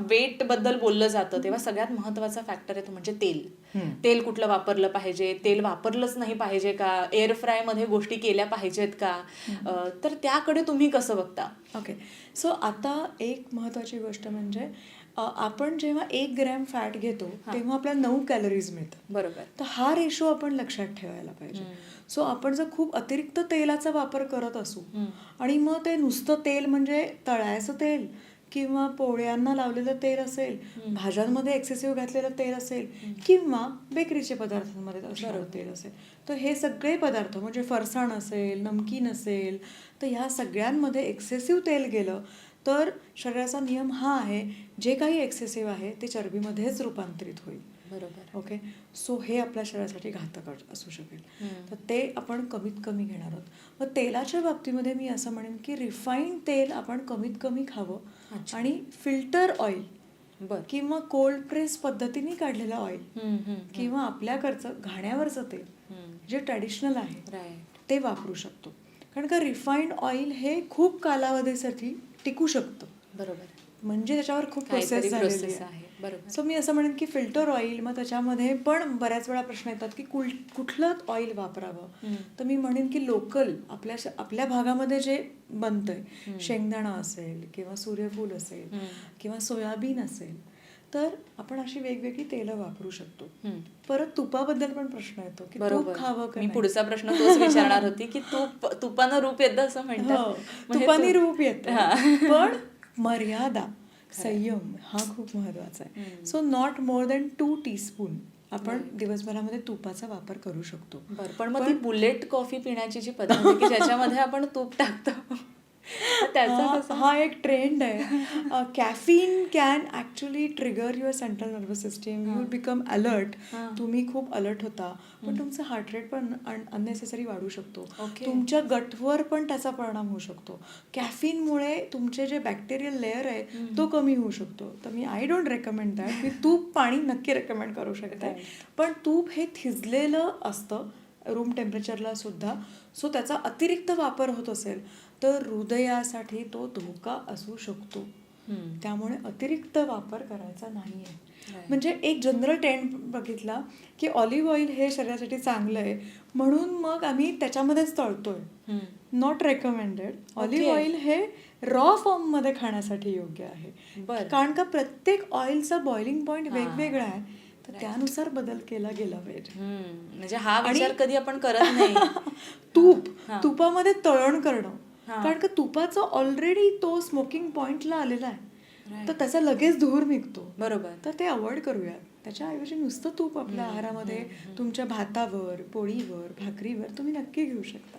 Weight बद्दल बोललं जातं तेव्हा सगळ्यात महत्वाचा फॅक्टर आहे तो म्हणजे तेल. तेल कुठलं वापरलं पाहिजे, तेल वापरलंच नाही पाहिजे का, एअर फ्राय मध्ये गोष्टी केल्या पाहिजेत का, तर त्याकडे तुम्ही कसं बघता? ओके, सो आता एक महत्त्वाची गोष्ट म्हणजे आपण जेव्हा 1 ग्रॅम फॅट घेतो तेव्हा आपल्याला 9 कॅलरीज मिळतात. बरोबर. तर हा रेशो आपण लक्षात ठेवायला पाहिजे. सो आपण जर खूप अतिरिक्त तेलाचा वापर करत असू आणि मग ते नुसतं तेल म्हणजे तळायचं तेल किंवा पोळ्यांना लावलेलं तेल असेल, भाज्यांमध्ये एक्सेसिव्ह घातलेलं तेल असेल किंवा बेकरीच्या पदार्थांमध्ये असणारं तेल असेल, तर हे सगळे पदार्थ म्हणजे फरसाण असेल, नमकीन असेल, तर ह्या सगळ्यांमध्ये एक्सेसिव्ह तेल गेलं तर शरीराचा नियम हा आहे, जे काही एक्सेसिव्ह आहे ते चरबीमध्येच रूपांतरित होईल. बरोबर. ओके, सो हे आपल्या शरीरासाठी घातक असू शकेल. तर ते आपण कमीत कमी घेणार आहोत. मग तेलाच्या बाबतीमध्ये मी असं म्हणेन की रिफाईंड तेल आपण कमीत कमी खावं आणि फिल्टर ऑइल किंवा कोल्ड प्रेस पद्धतीने काढलेलं ऑइल किंवा आपल्याकडचं घाण्यावरचं तेल जे ट्रॅडिशनल आहे ते वापरू शकतो. कारण का रिफाईंड ऑइल हे खूप कालावधीसाठी टिकू शकतं. बरोबर. म्हणजे त्याच्यावर खूप प्रोसेस झालेली आहे. बरोबर. सो मी असं म्हणेन की फिल्टर ऑइल, मग त्याच्यामध्ये पण बऱ्याच वेळा प्रश्न येतात की कुठलं ऑइल वापरावं. तर मी म्हणेन की लोकल आपल्या भागामध्ये जे बनतंय, शेंगदाणा असेल किंवा सूर्यफूल असेल किंवा सोयाबीन असेल, तर आपण अशी वेगवेगळी तेलं वापरू शकतो. परत तुपाबद्दल पण प्रश्न येतो की तूप खावं का. मी पुढचा प्रश्न तोच विचारणार होती की तुपानं रूप येतं असं म्हणतात. तुपानी रूप येतं, पण मर्यादा, संयम हा खूप महत्वाचा आहे. So not more than 2 teaspoon आपण दिवसभरामध्ये तुपाचा वापर करू शकतो. पण मग ती बुलेट कॉफी पिण्याची जी पद्धत आहे की ज्याच्यामध्ये आपण तूप टाकतो, हा एक ट्रेंड आहे. Caffeine can actually trigger your central nervous system. You will become alert. तुम्ही खूप अलर्ट होता, पण तुमचं हार्ट रेट पण अननेसेसरी वाढू शकतो. तुमच्या गटवर पण त्याचा परिणाम होऊ शकतो. कॅफीनमुळे तुमचे जे बॅक्टेरियल लेअर आहे तो कमी होऊ शकतो. तर मी आय डोंट रेकमेंड दॅट. मी तूप पाणी नक्की रेकमेंड करू शकते, पण तूप हे थिजलेलं असतं रूम टेम्परेचरला सुद्धा. सो त्याचा अतिरिक्त वापर होत असेल तर हृदयासाठी तो धोका असू शकतो. त्यामुळे अतिरिक्त वापर करायचा नाही आहे. म्हणजे एक जनरल ट्रेंड बघितला की ऑलिव्ह ऑइल हे शरीरासाठी चांगलं आहे म्हणून मग आम्ही त्याच्यामध्येच तळतोय. Not recommended. ऑलिव्ह ऑइल हे रॉ फॉर्ममध्ये खाण्यासाठी योग्य आहे. कारण का प्रत्येक ऑइलचा बॉइलिंग पॉइंट वेगवेगळा आहे, तर त्यानुसार बदल केला गेला पाहिजे. म्हणजे हा विचार कधी आपण करत नाही. तुपामध्ये तळण करणं, कारण का तुपाचं ऑलरेडी तो स्मोकिंग पॉइंटला आलेला आहे, तर त्याचा लगेच धूर निघतो. बरोबर. तर ते अवॉइड करूयात. त्याच्याऐवजी नुसतं तूप आपल्या आहारामध्ये तुमच्या भातावर, पोळीवर, भाकरीवर तुम्ही नक्की घेऊ शकता.